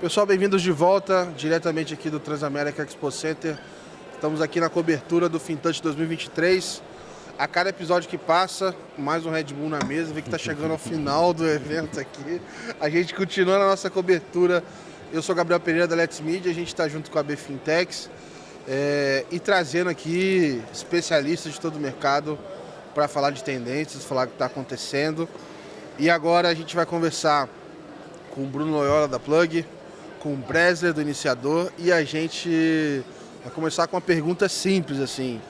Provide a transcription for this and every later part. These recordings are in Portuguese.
Pessoal, bem-vindos de volta, diretamente aqui do Transamérica Expo Center. Estamos aqui na cobertura do FinTouch 2023. A cada episódio que passa, mais um Red Bull na mesa, vê que está chegando ao final do evento aqui. A gente continua na nossa cobertura. Eu sou Gabriel Pereira da Let's Media, a gente está junto com a B Fintechs e trazendo aqui especialistas de todo o mercado para falar de tendências, falar o que está acontecendo. E agora a gente vai conversar com o Bruno Loyola da Plug, com o Bresler do Iniciador, e a gente vai começar com uma pergunta simples assim: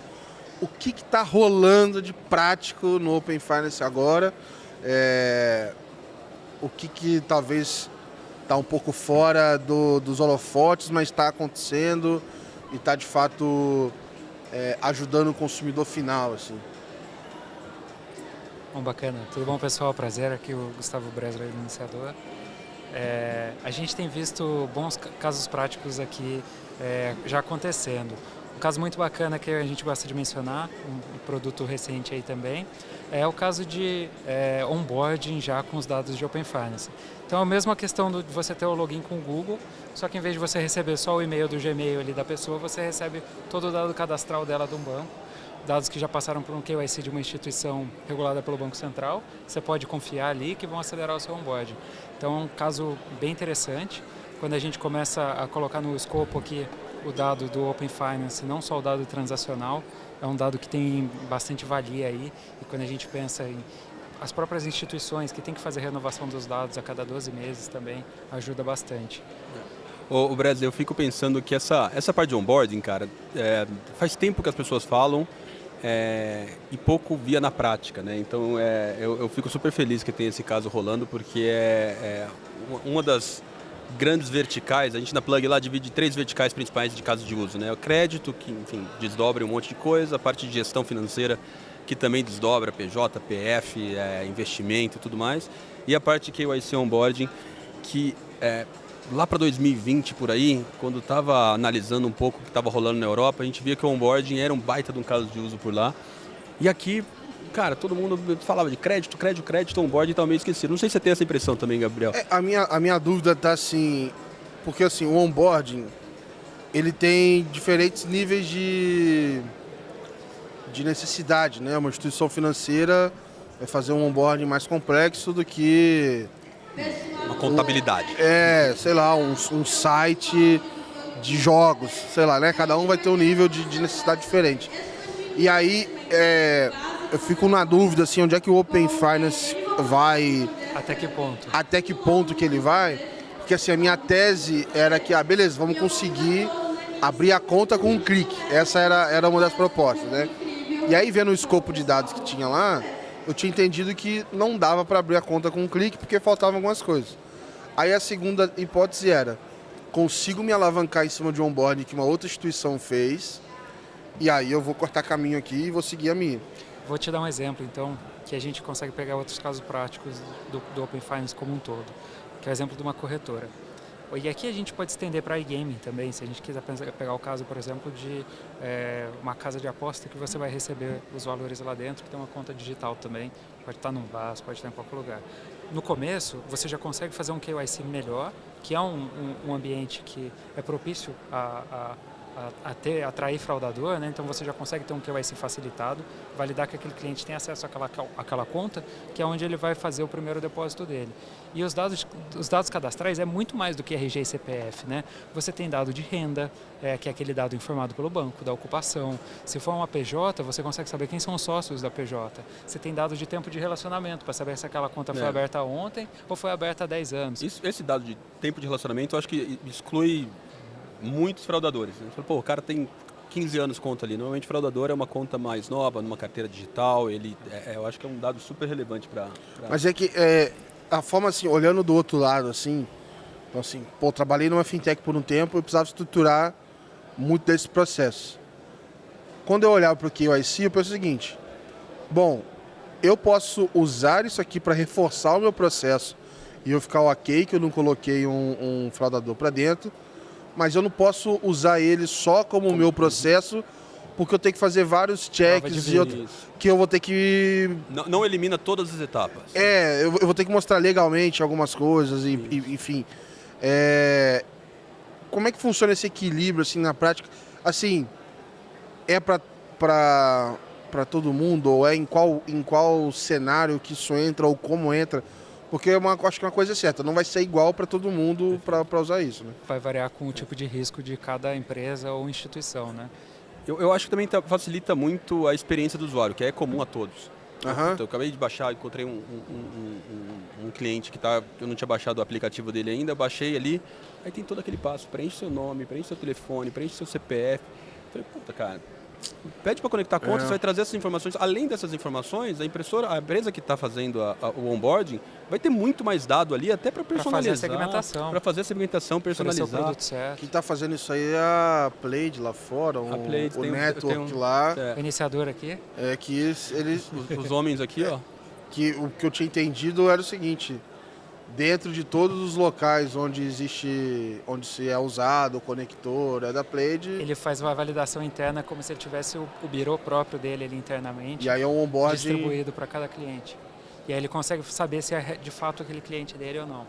o que está rolando de prático no Open Finance agora? O que talvez está um pouco fora dos holofotes, mas está acontecendo e está de fato ajudando o consumidor final, assim? Bom, bacana. Tudo bom, pessoal? Prazer, aqui o Gustavo Bresler do Iniciador. A gente tem visto bons casos práticos aqui já acontecendo. Um caso muito bacana que a gente gosta de mencionar, um produto recente aí também, é o caso de onboarding já com os dados de Open Finance. Então é a mesma questão de você ter o login com o Google, só que em vez de você receber só o e-mail do Gmail ali da pessoa, você recebe todo o dado cadastral dela de um banco, dados que já passaram por um KYC de uma instituição regulada pelo Banco Central, você pode confiar ali que vão acelerar o seu onboarding. Então é um caso bem interessante. Quando a gente começa a colocar no escopo aqui o dado do Open Finance, não só o dado transacional, é um dado que tem bastante valia aí, e quando a gente pensa em as próprias instituições que têm que fazer renovação dos dados a cada 12 meses também, ajuda bastante. O Brasil, eu fico pensando que essa parte de onboarding, cara, faz tempo que as pessoas falam e pouco via na prática, né? Então eu fico super feliz que tem esse caso rolando, porque uma das grandes verticais. A gente na Plug lá divide 3 verticais principais de casos de uso, né? O crédito, que enfim desdobra um monte de coisa, a parte de gestão financeira, que também desdobra PJ, PF, investimento e tudo mais, e a parte de KYC onboarding, que lá para 2020 por aí, quando estava analisando um pouco o que estava rolando na Europa, a gente via que o onboarding era um baita de um caso de uso por lá. E aqui, cara, todo mundo falava de crédito, onboarding, estava meio esquecido. Não sei se você tem essa impressão também, Gabriel. A minha dúvida está assim, porque assim, o onboarding, ele tem diferentes níveis de necessidade, né? Uma instituição financeira vai fazer um onboarding mais complexo do que uma contabilidade. Sei lá, um site de jogos, sei lá, né? Cada um vai ter um nível de necessidade diferente. E aí, eu fico na dúvida, assim, onde é que o Open Finance vai... Até que ponto? Até que ponto que ele vai? Porque, assim, a minha tese era que, beleza, vamos conseguir abrir a conta com um clique. Essa era uma das propostas, né? E aí, vendo o escopo de dados que tinha lá, eu tinha entendido que não dava para abrir a conta com um clique porque faltavam algumas coisas. Aí a segunda hipótese era: consigo me alavancar em cima de um onboarding que uma outra instituição fez, e aí eu vou cortar caminho aqui e vou seguir a minha. Vou te dar um exemplo, então, que a gente consegue pegar outros casos práticos do Open Finance como um todo, que é o exemplo de uma corretora. E aqui a gente pode estender para iGaming também, se a gente quiser pegar o caso, por exemplo, de uma casa de aposta que você vai receber os valores lá dentro, que tem uma conta digital também, pode estar num VAS, pode estar em qualquer lugar. No começo, você já consegue fazer um KYC melhor, que é um ambiente que é propício a atrair fraudador, né? Então você já consegue ter um KYC facilitado, validar que aquele cliente tem acesso àquela conta, que é onde ele vai fazer o primeiro depósito dele. E os dados cadastrais é muito mais do que RG e CPF, né? Você tem dado de renda, que é aquele dado informado pelo banco, da ocupação. Se for uma PJ, você consegue saber quem são os sócios da PJ. Você tem dados de tempo de relacionamento, para saber se aquela conta foi aberta ontem ou foi aberta há 10 anos. Esse dado de tempo de relacionamento, eu acho que exclui muitos fraudadores. Você fala, o cara tem 15 anos conta ali. Normalmente fraudador é uma conta mais nova, numa carteira digital. Eu acho que é um dado super relevante para... Mas é que a forma assim, olhando do outro lado, assim, trabalhei numa fintech por um tempo, eu precisava estruturar muito desse processo. Quando eu olhava para o KYC, eu penso o seguinte: bom, eu posso usar isso aqui para reforçar o meu processo e eu ficar ok que eu não coloquei um fraudador para dentro, mas eu não posso usar ele só como o meu processo, porque eu tenho que fazer vários checks que eu vou ter que... Não elimina todas as etapas. Eu vou ter que mostrar legalmente algumas coisas, enfim. Como é que funciona esse equilíbrio assim na prática? Assim, é para todo mundo ou é em qual cenário que isso entra ou como entra? Porque acho que uma coisa é certa, não vai ser igual para todo mundo para usar isso, né? Vai variar com o tipo de risco de cada empresa ou instituição, né? Eu acho que também facilita muito a experiência do usuário, que é comum a todos. Então, eu acabei de baixar, encontrei um cliente que eu não tinha baixado o aplicativo dele ainda, baixei ali, aí tem todo aquele passo, preenche seu nome, preenche seu telefone, preenche seu CPF. Falei, puta, cara, pede para conectar contas, vai trazer essas informações. Além dessas informações, a empresa que está fazendo o onboarding vai ter muito mais dado ali, até para personalizar. Para fazer a segmentação, personalizar. O produto certo. Quem está fazendo isso aí é a Playde lá fora, o Network lá. O iniciador aqui. Que eles... Os homens aqui, ó. Que o que eu tinha entendido era o seguinte: dentro de todos os locais onde se é usado o conector da Playde, ele faz uma validação interna como se ele tivesse o birô próprio dele ali internamente. E aí é um onboarding distribuído para cada cliente. E aí ele consegue saber se é de fato aquele cliente dele ou não.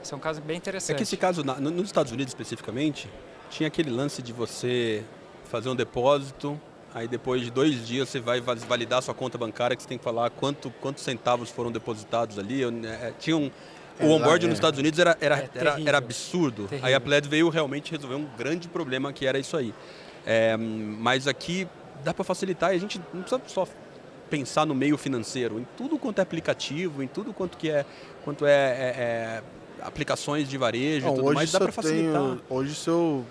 Esse é um caso bem interessante. É que esse caso, nos Estados Unidos especificamente, tinha aquele lance de você fazer um depósito, aí depois de 2 dias você vai validar sua conta bancária, que você tem que falar quantos centavos foram depositados ali. Tinha o onboarding nos Estados Unidos era absurdo. Terrível. Aí a Plaid veio realmente resolver um grande problema que era isso aí. Mas aqui dá para facilitar e a gente não precisa só pensar no meio financeiro, em tudo quanto é aplicativo, em tudo quanto é aplicações de varejo e tudo mais, dá para facilitar. Hoje se eu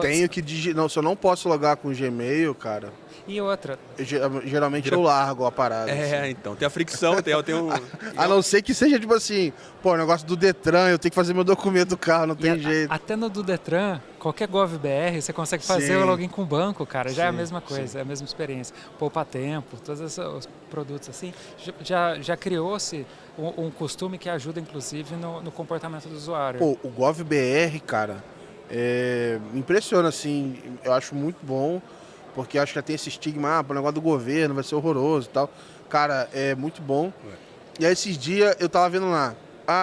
tenho que digitar, se eu não posso logar com o Gmail, cara... E outra? Geralmente eu largo a parada. Assim. Então, tem a fricção, tem um... A não ser que seja tipo assim, o negócio do Detran, eu tenho que fazer meu documento do carro, não tem jeito. Até no do Detran, qualquer GovBR, você consegue fazer o login com o banco, cara, já é a mesma coisa, é a mesma experiência. Poupa tempo, todos esses produtos assim, já criou-se um costume que ajuda, inclusive, no comportamento do usuário. O GovBR, cara, me impressiona, assim, eu acho muito bom, porque acho que já tem esse estigma, o negócio do governo vai ser horroroso e tal. Cara, é muito bom. E aí esses dias eu tava vendo lá,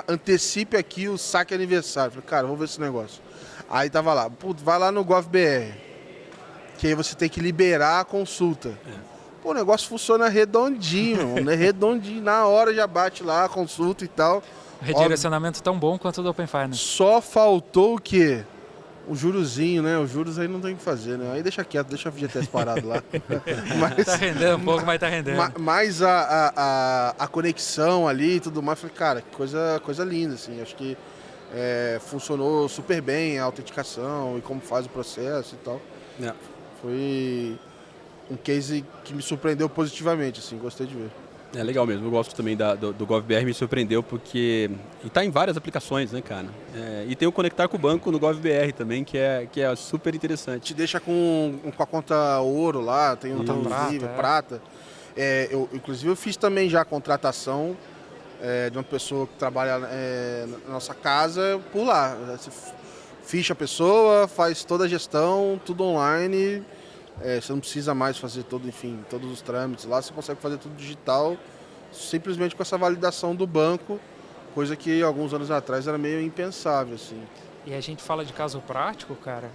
antecipe aqui o saque aniversário. Falei, cara, vamos ver esse negócio. Aí tava lá, vai lá no GovBR, que aí você tem que liberar a consulta. O negócio funciona redondinho, né? Redondinho, na hora já bate lá a consulta e tal. Redirecionamento tão bom quanto o do Open Finance. Só faltou o quê? O jurozinho, né? Os juros aí não tem o que fazer, né? Aí deixa quieto, deixa o FGTS parado lá. Mas, tá rendendo um pouco, mas tá rendendo. Mas a conexão ali e tudo mais, falei, cara, que coisa linda, assim. Acho que funcionou super bem a autenticação e como faz o processo e tal. Foi um case que me surpreendeu positivamente, assim, gostei de ver. É legal mesmo, eu gosto também do GovBR, me surpreendeu porque está em várias aplicações, né, cara? E tem o conectar com o banco no GovBR também, que é super interessante. Te deixa com a conta ouro lá, tem um prata. Inclusive eu fiz também já a contratação de uma pessoa que trabalha na nossa casa por lá. Você ficha a pessoa, faz toda a gestão, tudo online. Você não precisa mais fazer todos os trâmites lá, você consegue fazer tudo digital, simplesmente com essa validação do banco, coisa que alguns anos atrás era meio impensável, assim. E a gente fala de caso prático, cara,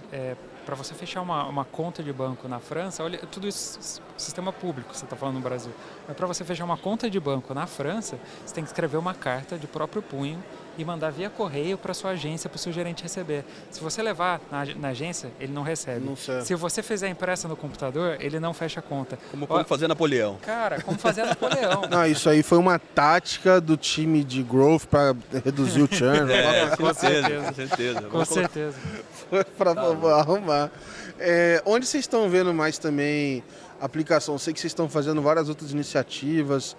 para você fechar uma conta de banco na França, olha, tudo isso, sistema público, você está falando no Brasil, mas para você fechar uma conta de banco na França, você tem que escrever uma carta de próprio punho e mandar via correio para sua agência, para o seu gerente receber. Se você levar na agência, ele não recebe. Não serve. Se você fizer impressa no computador, ele não fecha a conta. Como fazer Napoleão. Cara, como fazer Napoleão. Não, isso aí foi uma tática do time de growth para reduzir o churn. Com certeza. Com certeza. Foi para arrumar. Onde vocês estão vendo mais também aplicação? Sei que vocês estão fazendo várias outras iniciativas.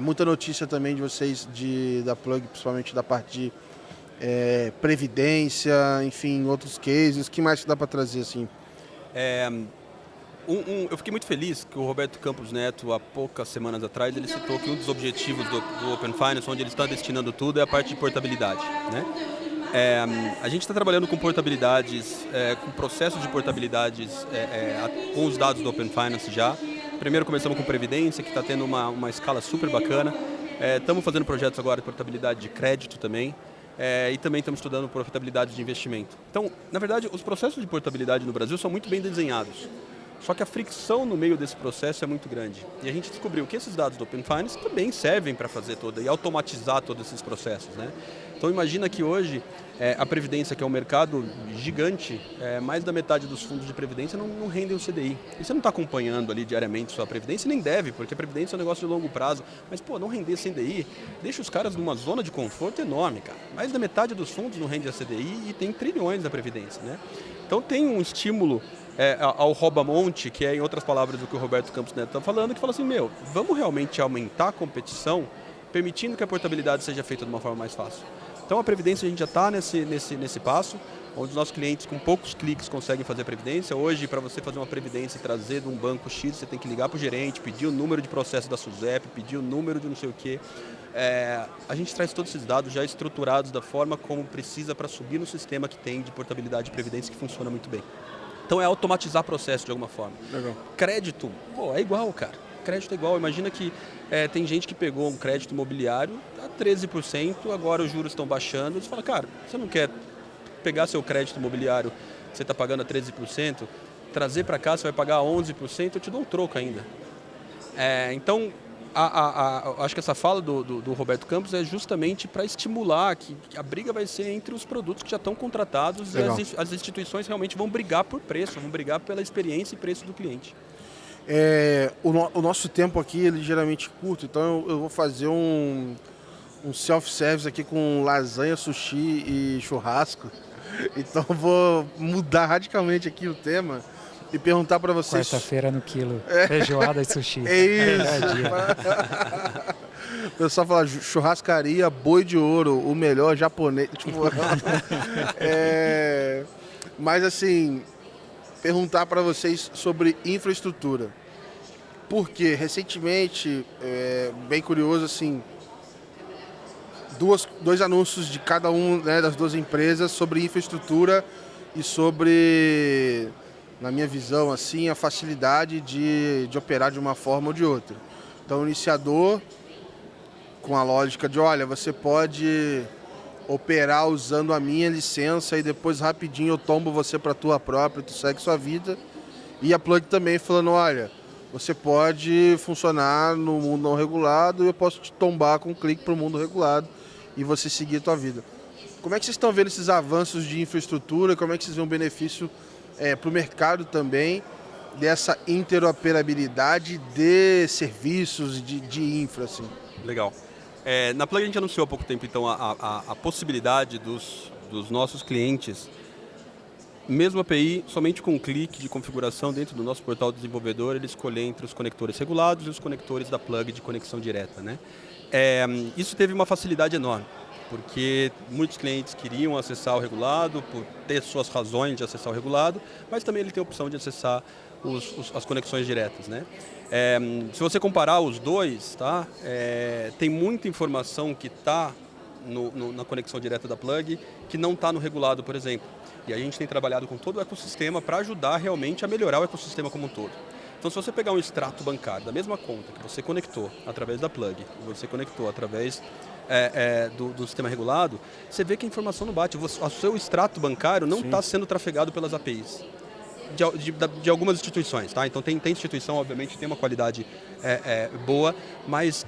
Muita notícia também de vocês da Plug, principalmente da parte de previdência, enfim, outros cases. O que mais que dá para trazer assim? Eu fiquei muito feliz que o Roberto Campos Neto, há poucas semanas atrás, ele citou que um dos objetivos do Open Finance, onde ele está destinando tudo, é a parte de portabilidade, né? A gente está trabalhando com portabilidades, com processos de portabilidades com os dados do Open Finance já. Primeiro começamos com Previdência, que está tendo uma escala super bacana. Estamos fazendo projetos agora de portabilidade de crédito também. e também estamos estudando profitabilidade de investimento. Então, na verdade, os processos de portabilidade no Brasil são muito bem desenhados. Só que a fricção no meio desse processo é muito grande. E a gente descobriu que esses dados do Open Finance também servem para fazer e automatizar todos esses processos, né? Então imagina que hoje a Previdência, que é um mercado gigante, mais da metade dos fundos de Previdência não rendem o CDI. E você não está acompanhando ali diariamente sua Previdência, nem deve, porque a Previdência é um negócio de longo prazo. Mas, não render CDI, deixa os caras numa zona de conforto enorme, cara. Mais da metade dos fundos não rende a CDI e tem trilhões da Previdência, né? Então tem um estímulo ao rouba-monte, que é, em outras palavras, o que o Roberto Campos Neto está falando, que fala assim, vamos realmente aumentar a competição, permitindo que a portabilidade seja feita de uma forma mais fácil. Então a Previdência a gente já está nesse passo, onde os nossos clientes com poucos cliques conseguem fazer a Previdência. Hoje, para você fazer uma Previdência e trazer de um banco X, você tem que ligar para o gerente, pedir o número de processo da SUSEP, pedir o número de não sei o quê. A gente traz todos esses dados já estruturados da forma como precisa para subir no sistema que tem de portabilidade de Previdência, que funciona muito bem. Então é automatizar processo de alguma forma. Legal. Crédito, é igual, cara. Crédito é igual. Imagina que tem gente que pegou um crédito imobiliário a 13%, agora os juros estão baixando. Você fala, cara, você não quer pegar seu crédito imobiliário que você está pagando a 13%, trazer para cá, você vai pagar a 11%, eu te dou um troco ainda. Então, acho que essa fala do Roberto Campos é justamente para estimular que a briga vai ser entre os produtos que já estão contratados. Legal. E as instituições realmente vão brigar por preço, vão brigar pela experiência e preço do cliente. O nosso tempo aqui é ligeiramente curto, então eu vou fazer um self-service aqui com lasanha, sushi e churrasco. Então eu vou mudar radicalmente aqui o tema e perguntar para vocês... Quarta-feira no quilo, feijoada e sushi. É isso. O pessoal fala churrascaria, boi de ouro, o melhor japonês. Mas assim, perguntar para vocês sobre infraestrutura. Porque recentemente, bem curioso, assim, dois anúncios de cada um, né, das duas empresas sobre infraestrutura e sobre, na minha visão, assim, a facilidade de operar de uma forma ou de outra. Então, o iniciador, com a lógica de, olha, você pode operar usando a minha licença e depois rapidinho eu tombo você para a tua própria, tu segue sua vida. E a Plug também falando, olha, você pode funcionar no mundo não regulado e eu posso te tombar com um clique para o mundo regulado e você seguir a tua vida. Como é que vocês estão vendo esses avanços de infraestrutura? Como é que vocês veem o benefício para o mercado também dessa interoperabilidade de serviços, de infra? Assim? Legal. Na Plug a gente anunciou há pouco tempo então a possibilidade dos nossos clientes, mesmo API, somente com um clique de configuração dentro do nosso portal do desenvolvedor, ele escolher entre os conectores regulados e os conectores da Plug de conexão direta, né? Isso teve uma facilidade enorme, porque muitos clientes queriam acessar o regulado, por ter suas razões de acessar o regulado, mas também ele tem a opção de acessar as conexões diretas, né? Se você comparar os dois, tá? Tem muita informação que está na conexão direta da Plug que não está no regulado, por exemplo. E a gente tem trabalhado com todo o ecossistema para ajudar realmente a melhorar o ecossistema como um todo. Então, se você pegar um extrato bancário da mesma conta que você conectou através da Plug, você conectou através do sistema regulado, você vê que a informação não bate. O seu extrato bancário não está sendo trafegado pelas APIs de algumas instituições. Tá? Então, tem instituição, obviamente, que tem uma qualidade boa, mas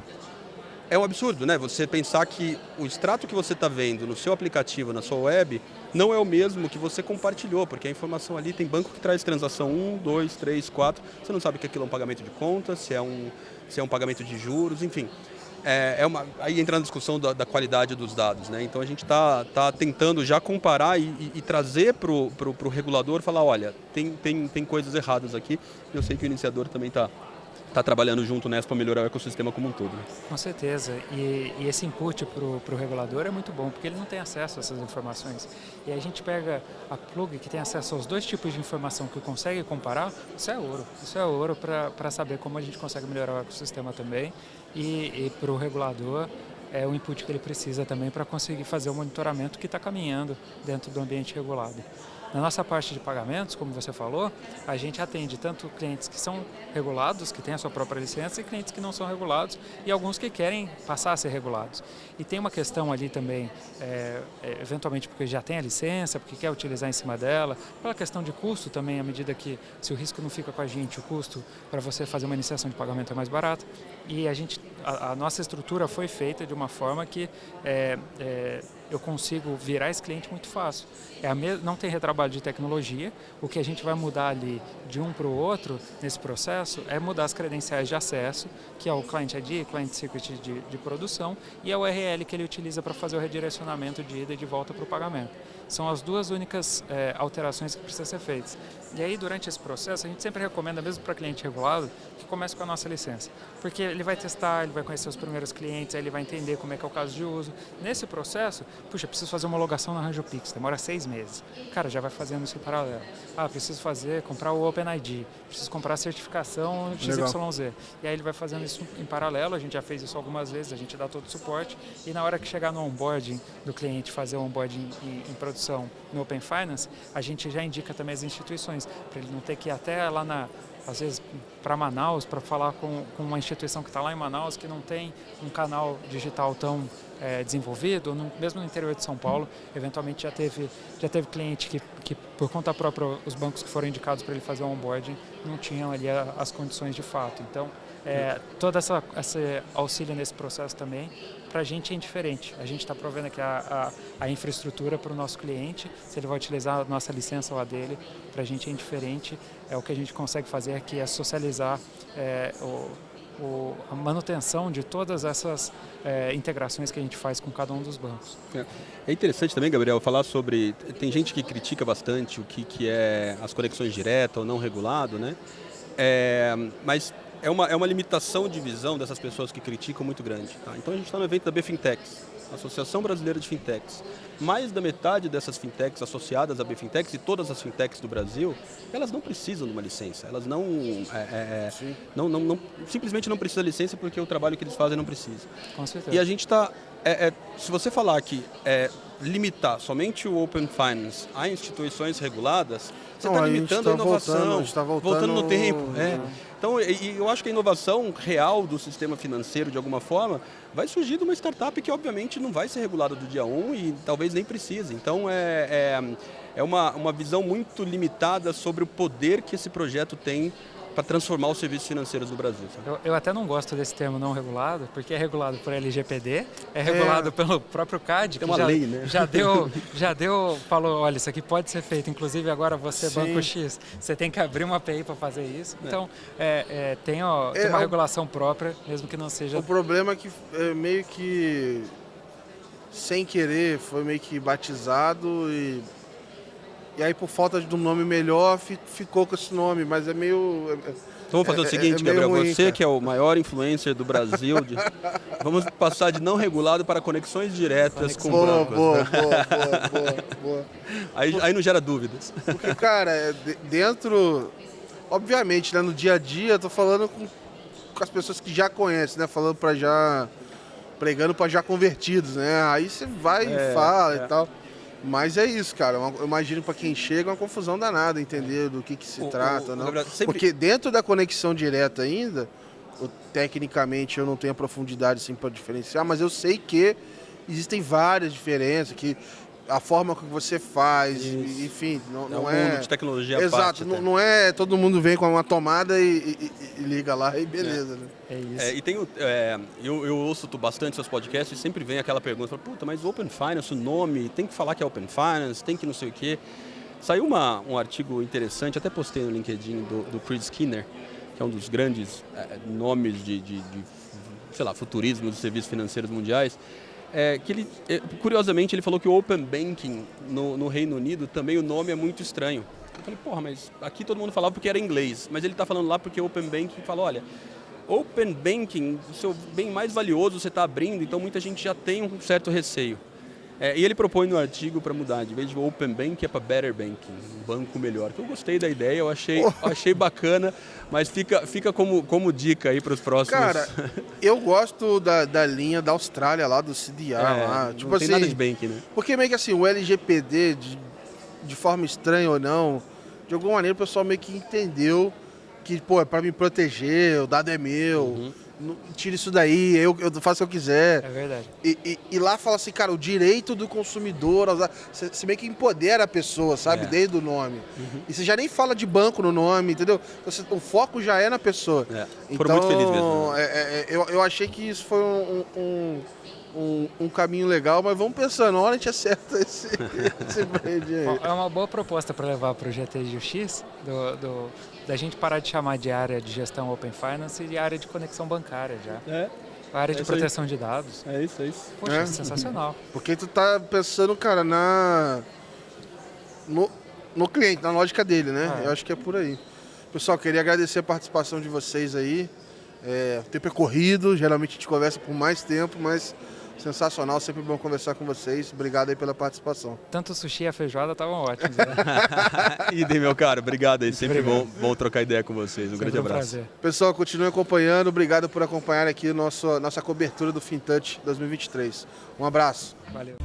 é um absurdo, né? Você pensar que o extrato que você está vendo no seu aplicativo, na sua web, não é o mesmo que você compartilhou, porque a informação ali tem banco que traz transação 1, 2, 3, 4, você não sabe que aquilo é um pagamento de conta, se é um pagamento de juros, enfim. Aí entra na discussão da qualidade dos dados, né? Então a gente está tentando já comparar e trazer para o regulador, falar, olha, tem coisas erradas aqui, eu sei que o iniciador também está trabalhando junto nessa para melhorar o ecossistema como um todo. Né? Com certeza. E esse input para o regulador é muito bom, porque ele não tem acesso a essas informações. E aí a gente pega a Plug, que tem acesso aos dois tipos de informação que consegue comparar, isso é ouro. Isso é ouro para saber como a gente consegue melhorar o ecossistema também. E para o regulador é o input que ele precisa também para conseguir fazer o monitoramento que está caminhando dentro do ambiente regulado. Na nossa parte de pagamentos, como você falou, a gente atende tanto clientes que são regulados, que têm a sua própria licença, e clientes que não são regulados, e alguns que querem passar a ser regulados. E tem uma questão ali também, eventualmente porque já tem a licença, porque quer utilizar em cima dela, pela questão de custo também, à medida que, se o risco não fica com a gente, o custo para você fazer uma iniciação de pagamento é mais barato. E a nossa estrutura foi feita de uma forma que eu consigo virar esse cliente muito fácil. Não tem retrabalho de tecnologia, o que a gente vai mudar ali de um para o outro nesse processo é mudar as credenciais de acesso, que é o Client ID, Client Secret de produção, e a URL que ele utiliza para fazer o redirecionamento de ida e de volta para o pagamento. São as duas únicas alterações que precisam ser feitas. E aí, durante esse processo, a gente sempre recomenda, mesmo para cliente regulado, que comece com a nossa licença. Porque ele vai testar, ele vai conhecer os primeiros clientes, aí ele vai entender como é que é o caso de uso. Nesse processo, puxa, preciso fazer uma logação na RanjoPix, demora 6 meses. Cara, já vai fazendo isso em paralelo. Preciso comprar o OpenID, preciso comprar a certificação XYZ. E aí ele vai fazendo isso em paralelo, a gente já fez isso algumas vezes, a gente dá todo o suporte. E na hora que chegar no onboarding do cliente, fazer o onboarding em produção no Open Finance, a gente já indica também as instituições, para ele não ter que ir até lá às vezes para Manaus, para falar com uma instituição que está lá em Manaus, que não tem um canal digital tão desenvolvido, mesmo no interior de São Paulo. Eventualmente já teve cliente que por conta própria, os bancos que foram indicados para ele fazer o onboarding não tinham ali as condições de fato. Então, todo esse auxílio nesse processo também, para a gente é indiferente. A gente está provendo aqui a infraestrutura para o nosso cliente, se ele vai utilizar a nossa licença ou a dele, para a gente é indiferente. O que a gente consegue fazer aqui é socializar a manutenção de todas essas integrações que a gente faz com cada um dos bancos. É interessante também, Gabriel, falar sobre... Tem gente que critica bastante o que é as conexões diretas ou não regulado, né? Mas é uma limitação de visão dessas pessoas que criticam muito grande. Tá? Então a gente está no evento da BFinTechs, Associação Brasileira de Fintechs. Mais da metade dessas fintechs associadas à BFinTechs e todas as fintechs do Brasil, elas não precisam de uma licença. Elas simplesmente não precisam de licença porque o trabalho que eles fazem não precisa. Com certeza. E a gente está... se você falar que limitar somente o Open Finance a instituições reguladas, você está limitando a inovação, voltando no tempo. Então, eu acho que a inovação real do sistema financeiro, de alguma forma, vai surgir de uma startup que, obviamente, não vai ser regulada do dia 1 e talvez nem precise. Então, é uma visão muito limitada sobre o poder que esse projeto tem para transformar os serviços financeiros do Brasil. Eu até não gosto desse termo não regulado, porque é regulado por LGPD, é regulado pelo próprio CAD, tem uma lei, né? falou, olha, isso aqui pode ser feito, inclusive agora você, Sim. Banco X, você tem que abrir uma API para fazer isso. Então, tem uma regulação própria, mesmo que não seja... O problema é que meio que, sem querer, foi meio que batizado e aí, por falta de um nome melhor, ficou com esse nome, mas é meio... Então vamos fazer o seguinte, Gabriel, ruim, você que é o maior influencer do Brasil, vamos passar de não regulado para conexões diretas com bancos. Boa. Aí não gera dúvidas. Porque, cara, dentro... Obviamente, né, no dia a dia, eu tô falando com as pessoas que já conhecem, né? Falando para já... Pregando para já convertidos, né? Aí você vai e fala e tal. Mas é isso, cara. Eu imagino para quem chega uma confusão danada, entender do que se trata, não? Porque dentro da conexão direta ainda, tecnicamente eu não tenho a profundidade assim para diferenciar, mas eu sei que existem várias diferenças, que a forma que você faz, enfim, não é... mundo de tecnologia à Exato, parte, não é todo mundo vem com uma tomada e liga lá e beleza, né? É isso. E tem eu ouço bastante seus podcasts e sempre vem aquela pergunta, puta, mas Open Finance, o nome, tem que falar que é Open Finance, tem que não sei o quê. Saiu um artigo interessante, até postei no LinkedIn, do Chris Skinner, que é um dos grandes nomes de futurismo dos serviços financeiros mundiais, que ele, curiosamente, ele falou que o Open Banking no Reino Unido também o nome é muito estranho. Eu falei, porra, mas aqui todo mundo falava porque era inglês, mas ele está falando lá porque o Open Banking fala, olha, Open Banking, o seu bem mais valioso você está abrindo, então muita gente já tem um certo receio. E ele propõe no artigo para mudar, de vez de Open Banking é para Better Banking, um banco melhor. Eu gostei da ideia, eu achei bacana, mas fica como dica aí para os próximos. Cara, eu gosto da linha da Austrália lá, do CDR lá. Tipo não tem nada de banking, né? Porque meio que assim, o LGPD de forma estranha ou não, de alguma maneira o pessoal meio que entendeu que, pô, é pra me proteger, o dado é meu, tira isso daí, eu faço o que eu quiser. É verdade. E lá fala assim, cara, o direito do consumidor, você meio que empodera a pessoa, sabe, desde o nome. E você já nem fala de banco no nome, entendeu? Então, o foco já é na pessoa. Foram muito felizes mesmo. Eu achei que isso foi um caminho legal, mas vamos pensando, a hora a gente acerta esse brand aí. É uma boa proposta para levar para o GTX da gente parar de chamar de área de gestão Open Finance e de área de conexão bancária já. A área de proteção de dados. É isso. Poxa, sensacional. Porque tu tá pensando, cara, no cliente, na lógica dele, né? Eu acho que é por aí. Pessoal, queria agradecer a participação de vocês aí. O tempo é corrido, geralmente a gente conversa por mais tempo, mas sensacional, sempre bom conversar com vocês. Obrigado aí pela participação. Tanto o sushi e a feijoada estavam ótimos. Né? Idem, meu caro, obrigado aí. Sempre bom trocar ideia com vocês. Um grande abraço. Prazer. Pessoal, continue acompanhando. Obrigado por acompanhar aqui nossa cobertura do FinTouch 2023. Um abraço. Valeu.